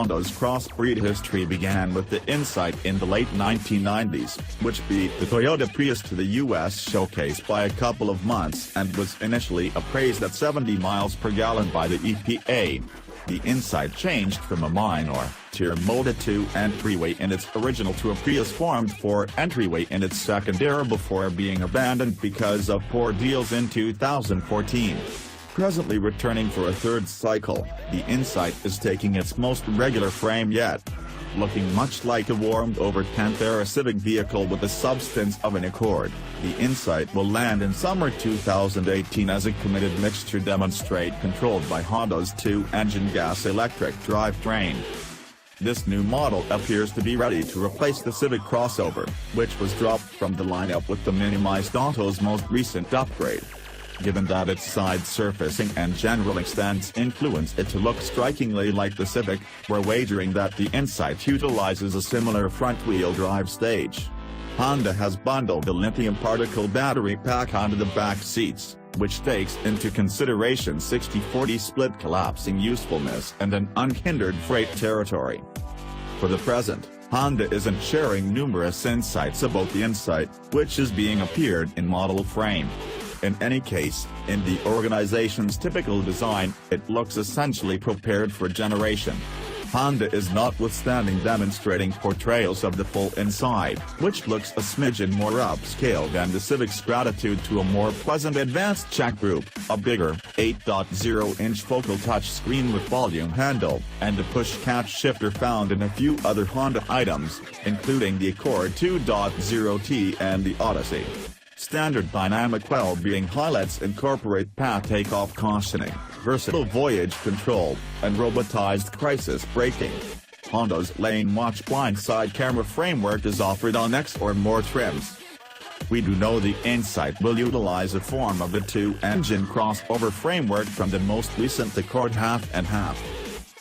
Honda's crossbreed history began with the Insight in the late 1990s, which beat the Toyota Prius to the U.S. showcase by a couple of months and was initially appraised at 70 miles per gallon by the EPA. The Insight changed from a minor, tier molded to entryway in its original to a Prius formed for entryway in its second era before being abandoned because of poor deals in 2014. Presently returning for a third cycle, the Insight is taking its most regular frame yet. Looking much like a warmed-over 10th era Civic vehicle with the substance of an Accord, the Insight will land in summer 2018 as a committed mixture demonstrate controlled by Honda's two-engine gas-electric drivetrain. This new model appears to be ready to replace the Civic crossover, which was dropped from the lineup with the minimized Auto's most recent upgrade. Given that its side surfacing and general extents influence it to look strikingly like the Civic, we're wagering that the Insight utilizes a similar front-wheel drive stage. Honda has bundled a lithium particle battery pack onto the back seats, which takes into consideration 60-40 split collapsing usefulness and an unhindered freight territory. For the present, Honda isn't sharing numerous insights about the Insight, which is being appeared in model frame. In any case, in the organization's typical design, it looks essentially prepared for generation. Honda is notwithstanding demonstrating portrayals of the full Insight, which looks a smidgen more upscale than the Civic's gratitude to a more pleasant advanced check group, a bigger, 8.0-inch focal touchscreen with volume handle, and a push-catch shifter found in a few other Honda items, including the Accord 2.0T and the Odyssey. Standard dynamic well-being highlights incorporate path takeoff cautioning, versatile voyage control, and robotized crisis braking. Honda's Lane Watch blind side camera framework is offered on X or more trims. We do know the Insight will utilize a form of the two-engine crossover framework from the most recent Accord half and half.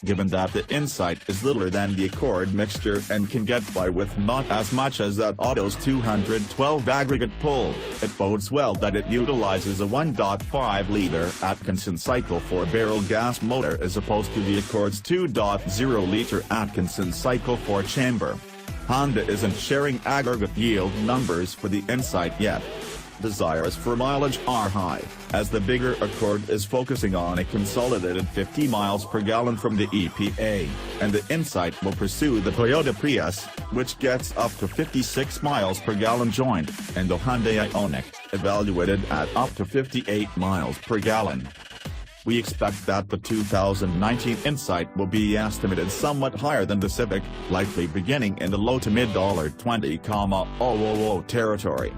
Given that the Insight is littler than the Accord mixture and can get by with not as much as that Auto's 212 aggregate pull, it bodes well that it utilizes a 1.5-liter Atkinson Cycle 4-barrel gas motor as opposed to the Accord's 2.0-liter Atkinson Cycle 4-chamber. Honda isn't sharing aggregate yield numbers for the Insight yet. Desires for mileage are high, as the bigger Accord is focusing on a consolidated 50 miles per gallon from the EPA, and the Insight will pursue the Toyota Prius, which gets up to 56 miles per gallon joined, and the Hyundai Ioniq, evaluated at up to 58 miles per gallon. We expect that the 2019 Insight will be estimated somewhat higher than the Civic, likely beginning in the low to mid $20,000 territory.